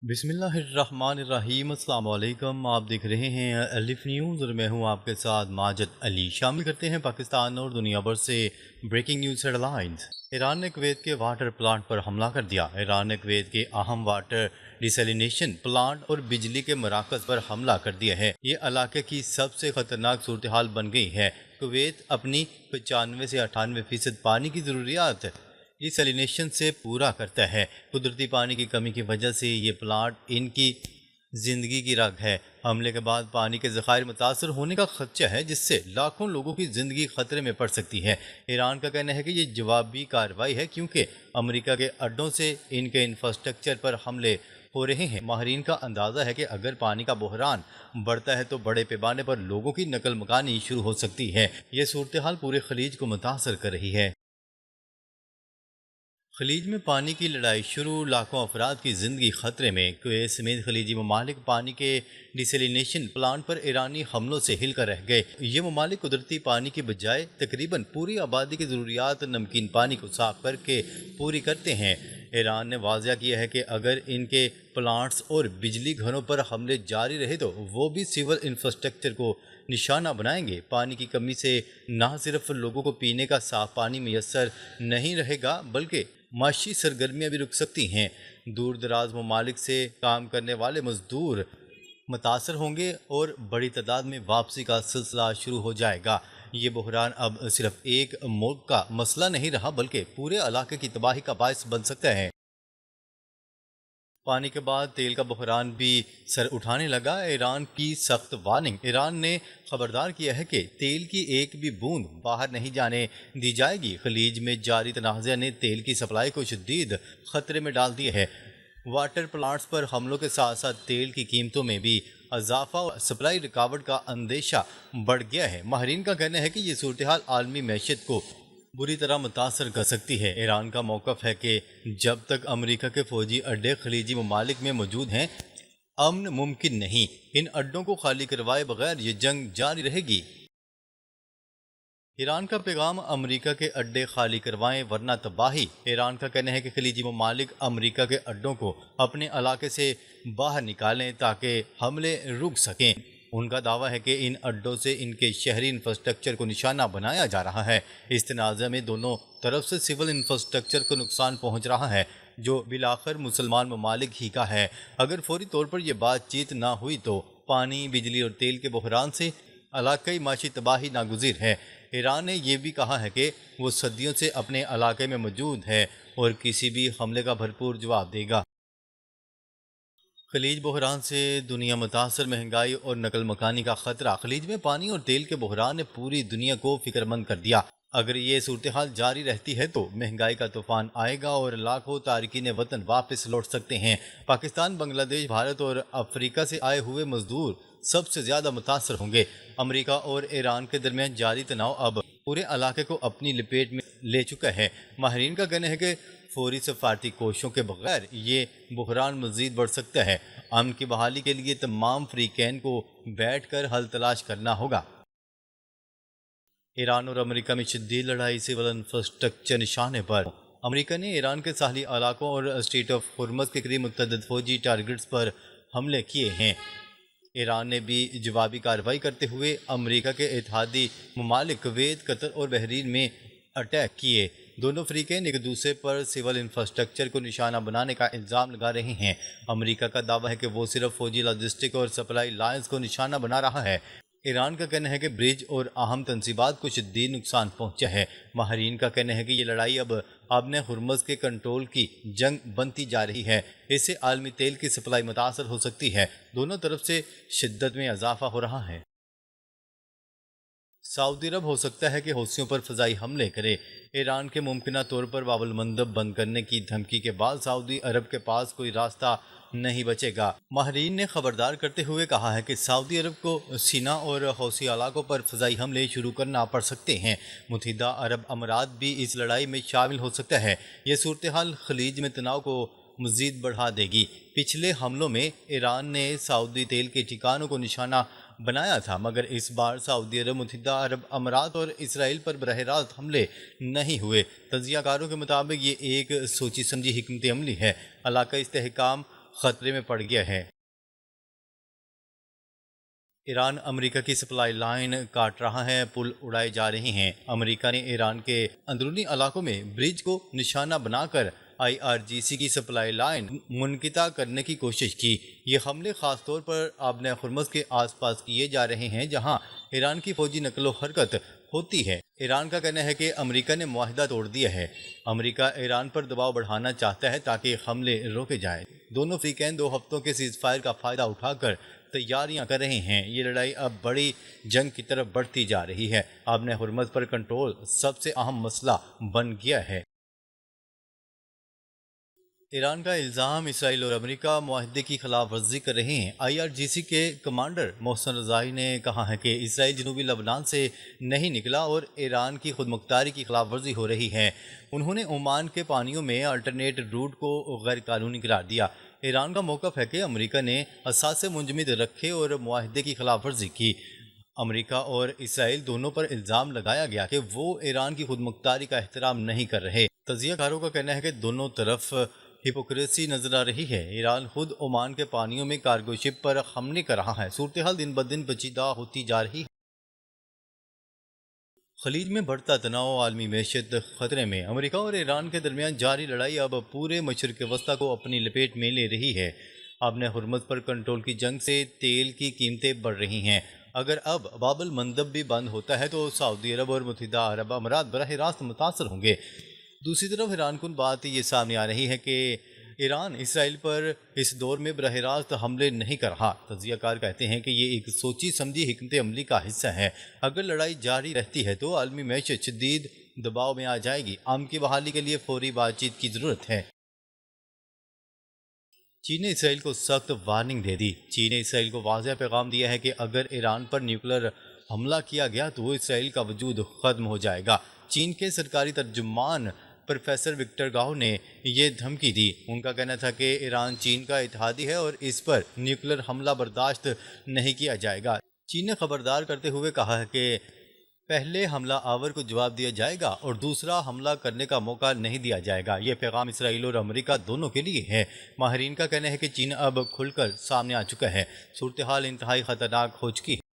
بسم اللہ الرحمن الرحیم۔ السلام علیکم، آپ دیکھ رہے ہیں الف نیوز اور میں ہوں آپ کے ساتھ ماجد علی۔ شامل کرتے ہیں پاکستان اور دنیا بھر سے breaking news headlines. Iran نے کویت کے واٹر پلانٹ پر حملہ کر دیا۔ ایران نے کویت کے اہم واٹر ڈیسیلینیشن پلانٹ اور بجلی کے مراکز پر حملہ کر دیا ہے۔ یہ علاقے کی سب سے خطرناک صورتحال بن گئی ہے۔ کویت اپنی 95 سے 98% پانی کی ضروریات ڈیسیلینیشن سے پورا کرتا ہے۔ قدرتی پانی کی کمی کی وجہ سے یہ پلانٹ ان کی زندگی کی رگ ہے۔ حملے کے بعد پانی کے ذخائر متاثر ہونے کا خدشہ ہے، جس سے لاکھوں لوگوں کی زندگی خطرے میں پڑ سکتی ہے۔ ایران کا کہنا ہے کہ یہ جوابی کارروائی ہے، کیونکہ امریکہ کے اڈوں سے ان کے انفراسٹرکچر پر حملے ہو رہے ہیں۔ ماہرین کا اندازہ ہے کہ اگر پانی کا بحران بڑھتا ہے تو بڑے پیمانے پر لوگوں کی نقل مکانی شروع ہو سکتی ہے۔ یہ صورتحال پورے خلیج کو متاثر کر رہی ہے۔ خلیج میں پانی کی لڑائی شروع، لاکھوں افراد کی زندگی خطرے میں۔ کویت سمیت خلیجی ممالک پانی کے ڈیسیلینیشن پلانٹ پر ایرانی حملوں سے ہل کر رہ گئے۔ یہ ممالک قدرتی پانی کی بجائے تقریباً پوری آبادی کی ضروریات نمکین پانی کو صاف کر کے پوری کرتے ہیں۔ ایران نے واضح کیا ہے کہ اگر ان کے پلانٹس اور بجلی گھروں پر حملے جاری رہے تو وہ بھی سول انفراسٹرکچر کو نشانہ بنائیں گے۔ پانی کی کمی سے نہ صرف لوگوں کو پینے کا صاف پانی میسر نہیں رہے گا، بلکہ معاشی سرگرمیاں بھی رک سکتی ہیں۔ دور دراز ممالک سے کام کرنے والے مزدور متاثر ہوں گے اور بڑی تعداد میں واپسی کا سلسلہ شروع ہو جائے گا۔ یہ بحران اب صرف ایک ملک کا مسئلہ نہیں رہا، بلکہ پورے علاقے کی تباہی کا باعث بن سکتا ہے۔ پانی کے بعد تیل کا بحران بھی سر اٹھانے لگا۔ ایران کی سخت وارننگ۔ ایران نے خبردار کیا ہے کہ تیل کی ایک بھی بوند باہر نہیں جانے دی جائے گی۔ خلیج میں جاری تنازع نے تیل کی سپلائی کو شدید خطرے میں ڈال دیا ہے۔ واٹر پلانٹس پر حملوں کے ساتھ ساتھ تیل کی قیمتوں میں بھی اضافہ اور سپلائی رکاوٹ کا اندیشہ بڑھ گیا ہے۔ ماہرین کا کہنا ہے کہ یہ صورتحال عالمی معیشت کو بری طرح متاثر کر سکتی ہے۔ ایران کا موقف ہے کہ جب تک امریکہ کے فوجی اڈے خلیجی ممالک میں موجود ہیں، امن ممکن نہیں۔ ان اڈوں کو خالی کروائے بغیر یہ جنگ جاری رہے گی۔ ایران کا پیغام، امریکہ کے اڈے خالی کروائیں ورنہ تباہی۔ ایران کا کہنا ہے کہ خلیجی ممالک امریکہ کے اڈوں کو اپنے علاقے سے باہر نکالیں تاکہ حملے رک سکیں۔ ان کا دعویٰ ہے کہ ان اڈوں سے ان کے شہری انفراسٹرکچر کو نشانہ بنایا جا رہا ہے۔ اس تنازع میں دونوں طرف سے سول انفراسٹرکچر کو نقصان پہنچ رہا ہے، جو بالآخر مسلمان ممالک ہی کا ہے۔ اگر فوری طور پر یہ بات چیت نہ ہوئی تو پانی، بجلی اور تیل کے بحران سے علاقائی معاشی تباہی ناگزیر ہے۔ ایران نے یہ بھی کہا ہے کہ وہ صدیوں سے اپنے علاقے میں موجود ہے اور کسی بھی حملے کا بھرپور جواب دے گا۔ خلیج بحران سے دنیا متاثر، مہنگائی اور نقل مکانی کا خطرہ۔ خلیج میں پانی اور تیل کے بحران نے پوری دنیا کو فکر مند کر دیا۔ اگر یہ صورتحال جاری رہتی ہے تو مہنگائی کا طوفان آئے گا اور لاکھوں تارکین وطن واپس لوٹ سکتے ہیں۔ پاکستان، بنگلہ دیش، بھارت اور افریقہ سے آئے ہوئے مزدور سب سے زیادہ متاثر ہوں گے۔ امریکہ اور ایران کے درمیان جاری تناؤ اب پورے علاقے کو اپنی لپیٹ میں لے چکا ہے۔ ماہرین کا کہنا ہے کہ فوری سفارتی کوششوں کے بغیر یہ بحران مزید بڑھ سکتا ہے۔ امن کی بحالی کے لیے تمام فریقین کو بیٹھ کر حل تلاش کرنا ہوگا۔ ایران اور امریکہ میں شدید لڑائی، سول انفراسٹرکچر نشانے پر۔ امریکہ نے ایران کے ساحلی علاقوں اور اسٹریٹ آف ہرمز کے قریب متعدد فوجی ٹارگٹس پر حملے کیے ہیں۔ ایران نے بھی جوابی کارروائی کرتے ہوئے امریکہ کے اتحادی ممالک کویت، قطر اور بحرین میں اٹیک کیے۔ دونوں فریقین ایک دوسرے پر سول انفراسٹرکچر کو نشانہ بنانے کا الزام لگا رہے ہیں۔ امریکہ کا دعویٰ ہے کہ وہ صرف فوجی لاجسٹک اور سپلائی لائنز کو نشانہ بنا رہا ہے۔ ایران کا کہنا ہے کہ برج اور اہم تنصیبات کو شدید نقصان پہنچا ہے۔ ماہرین کا کہنا ہے کہ یہ لڑائی اب آبن ہرمز کے کنٹرول کی جنگ بنتی جا رہی ہے۔ اس سے عالمی تیل کی سپلائی متاثر ہو سکتی ہے۔ دونوں طرف سے شدت میں اضافہ ہو رہا ہے۔ سعودی عرب ہو سکتا ہے کہ حوثیوں پر فضائی حملے کرے۔ ایران کے ممکنہ طور پر باب المندب بند کرنے کی دھمکی کے بعد سعودی عرب کے پاس کوئی راستہ نہیں بچے گا۔ ماہرین نے خبردار کرتے ہوئے کہا ہے کہ سعودی عرب کو سینا اور حوثی علاقوں پر فضائی حملے شروع کرنا پڑ سکتے ہیں۔ متحدہ عرب امارات بھی اس لڑائی میں شامل ہو سکتا ہے۔ یہ صورتحال خلیج میں تناؤ کو مزید بڑھا دے گی۔ پچھلے حملوں میں ایران نے سعودی تیل کے ٹھکانوں کو نشانہ بنایا تھا، مگر اس بار سعودی عرب، متحدہ عرب امارات اور اسرائیل پر براہ راست حملے نہیں ہوئے۔ تجزیہ کاروں کے مطابق یہ ایک سوچی سمجھی حکمت عملی ہے۔ علاقائی استحکام خطرے میں پڑ گیا ہے۔ ایران امریکہ کی سپلائی لائن کاٹ رہا ہے، پل اڑائے جا رہے ہیں۔ امریکہ نے ایران کے اندرونی علاقوں میں برج کو نشانہ بنا کر IRGC کی سپلائی لائن منقطع کرنے کی کوشش کی۔ یہ حملے خاص طور پر آبنہ ہرمز کے آس پاس کیے جا رہے ہیں، جہاں ایران کی فوجی نقل و حرکت ہوتی ہے۔ ایران کا کہنا ہے کہ امریکہ نے معاہدہ توڑ دیا ہے۔ امریکہ ایران پر دباؤ بڑھانا چاہتا ہے تاکہ حملے روکے جائیں۔ دونوں فریقین 2 ہفتوں کے سیز فائر کا فائدہ اٹھا کر تیاریاں کر رہے ہیں۔ یہ لڑائی اب بڑی جنگ کی طرف بڑھتی جا رہی ہے۔ آبنہ ہرمز پر کنٹرول سب سے اہم مسئلہ بن گیا ہے۔ ایران کا الزام، اسرائیل اور امریکہ معاہدے کی خلاف ورزی کر رہے ہیں۔ IRGC کے کمانڈر محسن رضائی نے کہا ہے کہ اسرائیل جنوبی لبنان سے نہیں نکلا اور ایران کی خود مختاری کی خلاف ورزی ہو رہی ہے۔ انہوں نے عمان کے پانیوں میں الٹرنیٹ روٹ کو غیر قانونی قرار دیا۔ ایران کا موقف ہے کہ امریکہ نے اثاثے منجمد رکھے اور معاہدے کی خلاف ورزی کی۔ امریکہ اور اسرائیل دونوں پر الزام لگایا گیا کہ وہ ایران کی خود مختاری کا احترام نہیں کر رہے۔ تجزیہ کاروں کا کہنا ہے کہ دونوں طرف ہپوکریسی نظر آ رہی ہے۔ ایران خود عمان کے پانیوں میں کارگو شپ پر حملے کر رہا ہے۔ صورتحال دن بدن پیچیدہ ہوتی جا رہی ہے۔ خلیج میں بڑھتا تناؤ، عالمی معیشت خطرے میں۔ امریکہ اور ایران کے درمیان جاری لڑائی اب پورے مشرق وسطیٰ کو اپنی لپیٹ میں لے رہی ہے۔ آبنہ ہرمز پر کنٹرول کی جنگ سے تیل کی قیمتیں بڑھ رہی ہیں۔ اگر اب باب المندب بھی بند ہوتا ہے تو سعودی عرب اور متحدہ عرب امارات براہ راست متاثر ہوں گے۔ دوسری طرف حیران کن بات یہ سامنے آ رہی ہے کہ ایران اسرائیل پر اس دور میں براہ راست حملے نہیں کر رہا۔ تجزیہ کار کہتے ہیں کہ یہ ایک سوچی سمجھی حکمت عملی کا حصہ ہے۔ اگر لڑائی جاری رہتی ہے تو عالمی معیشت شدید دباؤ میں آ جائے گی۔ امن کی بحالی کے لیے فوری بات چیت کی ضرورت ہے۔ چین نے اسرائیل کو سخت وارننگ دے دی۔ چین نے اسرائیل کو واضح پیغام دیا ہے کہ اگر ایران پر نیوکلر حملہ کیا گیا تو اسرائیل کا وجود ختم ہو جائے گا۔ چین کے سرکاری ترجمان پروفیسر وکٹر گاؤ نے یہ دھمکی دی۔ ان کا کہنا تھا کہ ایران چین کا اتحادی ہے اور اس پر نیوکلر حملہ برداشت نہیں کیا جائے گا۔ چین نے خبردار کرتے ہوئے کہا ہے کہ پہلے حملہ آور کو جواب دیا جائے گا اور دوسرا حملہ کرنے کا موقع نہیں دیا جائے گا۔ یہ پیغام اسرائیل اور امریکہ دونوں کے لیے ہے۔ ماہرین کا کہنا ہے کہ چین اب کھل کر سامنے آ چکا ہے۔ صورتحال انتہائی خطرناک ہو چکی ہے۔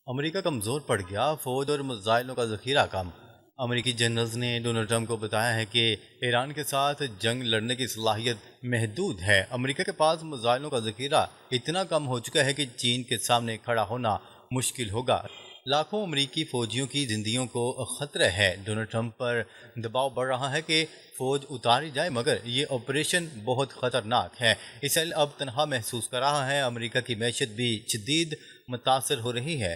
امریکہ کمزور پڑ گیا، فوج اور میزائلوں کا ذخیرہ کم۔ امریکی جنرلز نے ڈونلڈ ٹرمپ کو بتایا ہے کہ ایران کے ساتھ جنگ لڑنے کی صلاحیت محدود ہے۔ امریکہ کے پاس میزائلوں کا ذخیرہ اتنا کم ہو چکا ہے کہ چین کے سامنے کھڑا ہونا مشکل ہوگا۔ لاکھوں امریکی فوجیوں کی زندگیوں کو خطرہ ہے۔ ڈونلڈ ٹرمپ پر دباؤ بڑھ رہا ہے کہ فوج اتاری جائے، مگر یہ آپریشن بہت خطرناک ہے۔ اسرائیل اب تنہا محسوس کر رہا ہے۔ امریکہ کی معیشت بھی شدید متاثر ہو رہی ہے۔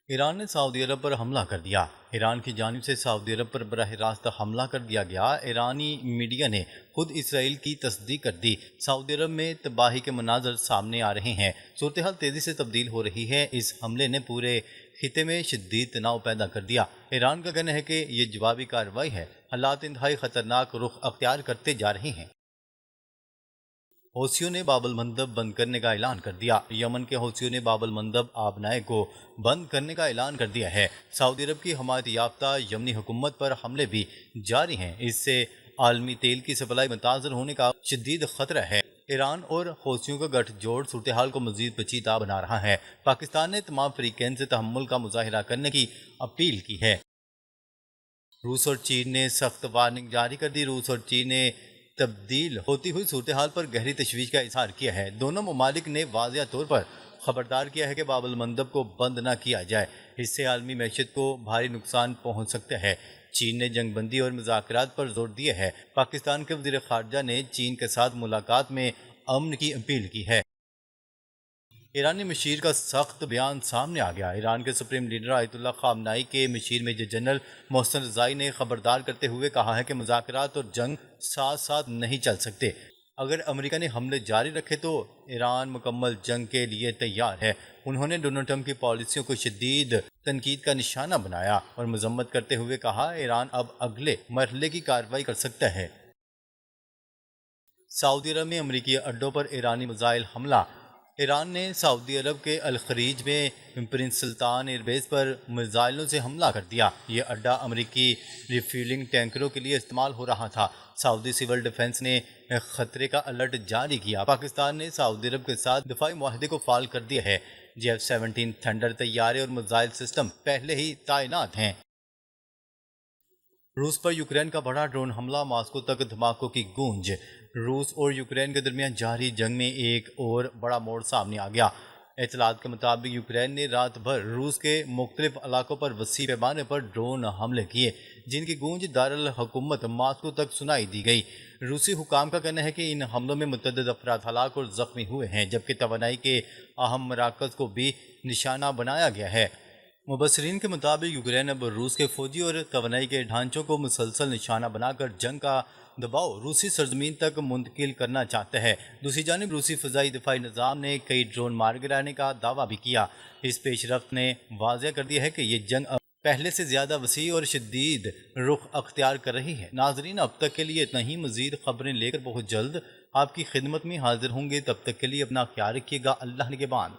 ایران نے سعودی عرب پر حملہ کر دیا۔ ایران کی جانب سے سعودی عرب پر براہ راست حملہ کر دیا گیا۔ ایرانی میڈیا نے خود اسرائیل کی تصدیق کر دی۔ سعودی عرب میں تباہی کے مناظر سامنے آ رہے ہیں۔ صورتحال تیزی سے تبدیل ہو رہی ہے۔ اس حملے نے پورے خطے میں شدید تناؤ پیدا کر دیا۔ ایران کا کہنا ہے کہ یہ جوابی کارروائی ہے۔ حالات انتہائی خطرناک رخ اختیار کرتے جا رہے ہیں۔ حوثیوں نے باب المندب بند کرنے کا اعلان کر دیا۔ یمن کے حوثیوں نے باب المندب آبنائے کو بند کرنے کا اعلان کر دیا ہے۔ سعودی عرب کی حمایت یافتہ یمنی حکومت پر حملے بھی جاری ہیں۔ اس سے عالمی تیل کی سپلائی متاثر ہونے کا شدید خطرہ ہے۔ ایران اور حوثیوں کا گٹھ جوڑ صورتحال کو مزید پیچیدہ بنا رہا ہے۔ پاکستان نے تمام فریقین سے تحمل کا مظاہرہ کرنے کی اپیل کی ہے۔ روس اور چین نے سخت وارننگ جاری کر دی۔ روس اور چین نے تبدیل ہوتی ہوئی صورتحال پر گہری تشویش کا اظہار کیا ہے۔ دونوں ممالک نے واضح طور پر خبردار کیا ہے کہ باب المندب کو بند نہ کیا جائے۔ اس سے عالمی معیشت کو بھاری نقصان پہنچ سکتا ہے۔ چین نے جنگ بندی اور مذاکرات پر زور دیا ہے۔ پاکستان کے وزیر خارجہ نے چین کے ساتھ ملاقات میں امن کی اپیل کی ہے۔ ایرانی مشیر کا سخت بیان سامنے آ گیا۔ ایران کے سپریم لیڈر آیت اللہ خامنائی کے مشیر میجر جنرل محسن رضائی نے خبردار کرتے ہوئے کہا ہے کہ مذاکرات اور جنگ ساتھ ساتھ نہیں چل سکتے۔ اگر امریکہ نے حملے جاری رکھے تو ایران مکمل جنگ کے لیے تیار ہے۔ انہوں نے ڈونلڈ ٹرمپ کی پالیسیوں کو شدید تنقید کا نشانہ بنایا اور مذمت کرتے ہوئے کہا ایران اب اگلے مرحلے کی کارروائی کر سکتا ہے۔ سعودی عرب میں امریکی اڈوں پر ایرانی میزائل حملہ۔ ایران نے سعودی عرب کے الخلیج میں پرنس سلطان ایئر بیس پر میزائلوں سے حملہ کر دیا۔ یہ اڈہ امریکی ریفیولنگ ٹینکروں کے لیے استعمال ہو رہا تھا۔ سعودی سول ڈیفنس نے خطرے کا الرٹ جاری کیا۔ پاکستان نے سعودی عرب کے ساتھ دفاعی معاہدے کو فعال کر دیا ہے۔ F-17 تھنڈر طیارے اور میزائل سسٹم پہلے ہی تعینات ہیں۔ روس پر یوکرین کا بڑا ڈرون حملہ، ماسکو تک دھماکوں کی گونج۔ روس اور یوکرین کے درمیان جاری جنگ میں ایک اور بڑا موڑ سامنے آ گیا۔ اطلاعات کے مطابق یوکرین نے رات بھر روس کے مختلف علاقوں پر وسیع پیمانے پر ڈرون حملے کیے، جن کی گونج دارالحکومت ماسکو تک سنائی دی گئی۔ روسی حکام کا کہنا ہے کہ ان حملوں میں متعدد افراد ہلاک اور زخمی ہوئے ہیں، جبکہ توانائی کے اہم مراکز کو بھی نشانہ بنایا گیا ہے۔ مبصرین کے مطابق یوکرین اب روس کے فوجی اور توانائی کے ڈھانچوں کو مسلسل نشانہ بنا کر جنگ کا دباؤ روسی سرزمین تک منتقل کرنا چاہتا ہے۔ دوسری جانب روسی فضائی دفاعی نظام نے کئی ڈرون مار گرانے کا دعویٰ بھی کیا۔ اس پیش رفت نے واضح کر دیا ہے کہ یہ جنگ اب پہلے سے زیادہ وسیع اور شدید رخ اختیار کر رہی ہے۔ ناظرین، اب تک کے لیے اتنا ہی۔ مزید خبریں لے کر بہت جلد آپ کی خدمت میں حاضر ہوں گے۔ تب تک کے لیے اپنا خیال رکھیے گا۔ اللہ نگہبان۔